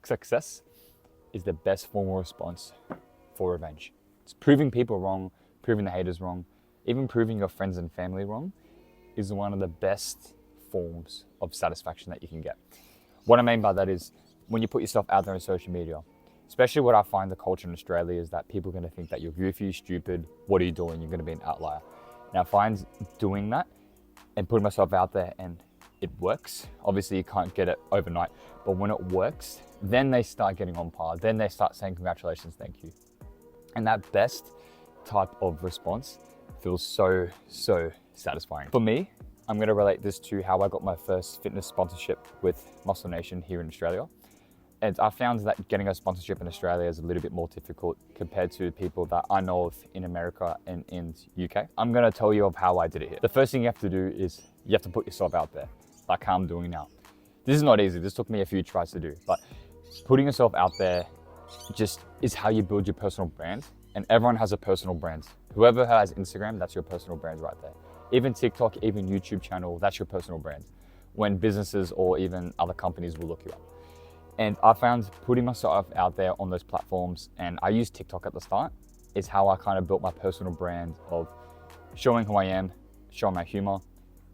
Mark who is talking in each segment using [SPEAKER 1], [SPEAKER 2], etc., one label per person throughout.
[SPEAKER 1] success is the best form of response for revenge. It's proving people wrong, proving the haters wrong, even proving your friends and family wrong is one of the best forms of satisfaction that you can get. What I mean by that is when you put yourself out there on social media, especially what I find the culture in Australia is that people are going to think that you're goofy, stupid, what are you doing? You're going to be an outlier. Now I find doing that and putting myself out there and it works. Obviously you can't get it overnight, but when it works, then they start getting on par. Then they start saying congratulations, thank you. And that best type of response feels so satisfying. For me, I'm going to relate this to how I got my first fitness sponsorship with Muscle Nation here in Australia. And I found that getting a sponsorship in Australia is a little bit more difficult compared to people that I know of in America and in UK. I'm going to tell you of how I did it here. The first thing you have to do is you have to put yourself out there, like how I'm doing now. This is not easy. This took me a few tries to do, but putting yourself out there just is how you build your personal brand. And everyone has a personal brand. Whoever has Instagram, that's your personal brand right there. Even TikTok, even YouTube channel, that's your personal brand. When businesses or even other companies will look you up. And I found putting myself out there on those platforms, and I used TikTok at the start, is how I kind of built my personal brand of showing who I am, showing my humor,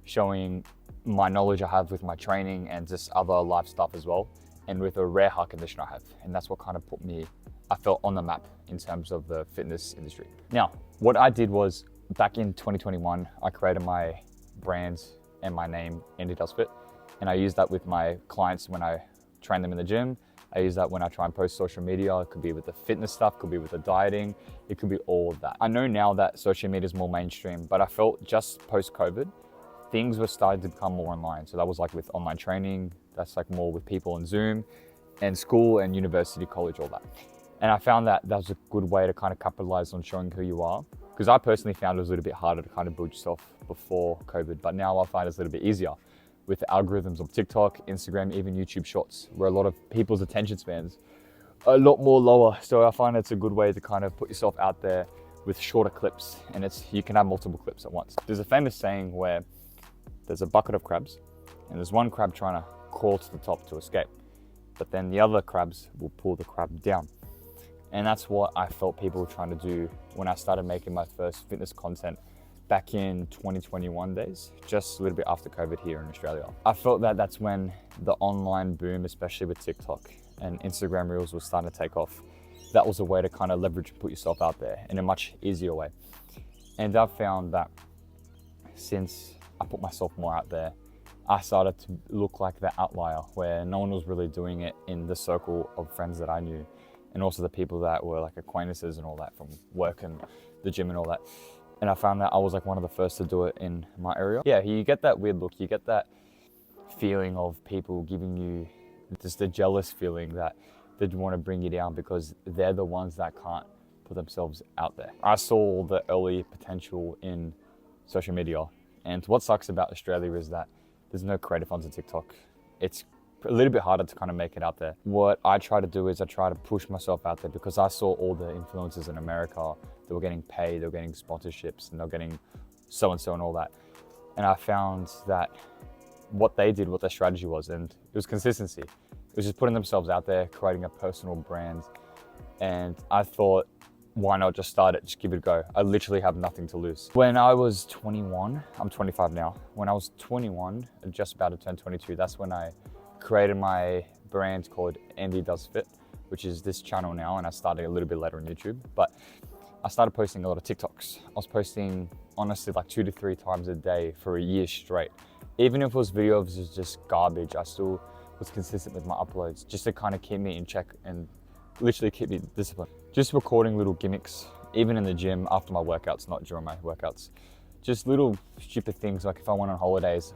[SPEAKER 1] showing my knowledge I have with my training and just other life stuff as well, and with a rare heart condition I have. And that's what kind of put me, I felt on the map in terms of the fitness industry. Now, what I did was back in 2021, I created my brand and my name, Andy Does Fit. And I use that with my clients when I train them in the gym. I use that when I try and post social media. It could be with the fitness stuff, could be with the dieting. It could be all of that. I know now that social media is more mainstream, but I felt just post-COVID, things were starting to become more online. So that was like with online training, that's like more with people on Zoom and school and university, college, all that. And I found that that was a good way to kind of capitalize on showing who you are. Because I personally found it was a little bit harder to kind of build yourself before COVID, but now I find it's a little bit easier with the algorithms of TikTok, Instagram, even YouTube Shorts, where a lot of people's attention spans are a lot more lower. So I find it's a good way to kind of put yourself out there with shorter clips, and you can have multiple clips at once. There's a famous saying where there's a bucket of crabs and there's one crab trying to crawl to the top to escape, but then the other crabs will pull the crab down. And that's what I felt people were trying to do when I started making my first fitness content back in 2021 days, just a little bit after COVID here in Australia. I felt that that's when the online boom, especially with TikTok and Instagram Reels, was starting to take off. That was a way to kind of leverage and put yourself out there in a much easier way. And I've found that since I put myself more out there, I started to look like the outlier where no one was really doing it in the circle of friends that I knew. And also the people that were like acquaintances and all that from work and the gym and all that. And I found that I was like one of the first to do it in my area. Yeah, you get that weird look, you get that feeling of people giving you just a jealous feeling that they want to bring you down because they're the ones that can't put themselves out there. I saw the early potential in social media. And what sucks about Australia is that there's no creative funds on TikTok. It's a little bit harder to kind of make it out there. What I try to do is I try to push myself out there because I saw all the influencers in America that were getting paid, they were getting sponsorships, and they're getting so-and-so and all that. And I found that what they did, what their strategy was, and it was consistency. It was just putting themselves out there, creating a personal brand. And I thought, why not just start it, just give it a go. I literally have nothing to lose. When I was 21, I'm 25 now. When I was 21, just about to turn 22, that's when I created my brand called Andy Does Fit, which is this channel now, and I started a little bit later on YouTube, but I started posting a lot of TikToks. I was posting honestly like 2 to 3 times a day for a year straight. Even if it was videos was just garbage, I still was consistent with my uploads just to kind of keep me in check and literally keep me disciplined. Just recording little gimmicks, even in the gym after my workouts, not during my workouts. Just little stupid things, like if I went on holidays,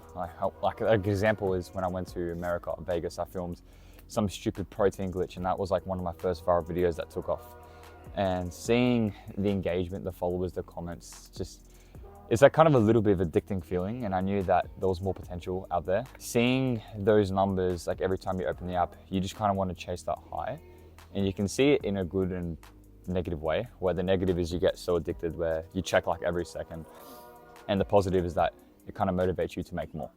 [SPEAKER 1] like an example is when I went to America, Vegas, I filmed some stupid protein glitch, and that was like one of my first viral videos that took off. And seeing the engagement, the followers, the comments, it's like kind of a little bit of addicting feeling, and I knew that there was more potential out there. Seeing those numbers, like every time you open the app, you just kind of want to chase that high. And you can see it in a good and negative way, where the negative is you get so addicted where you check like every second. And the positive is that it kind of motivates you to make more.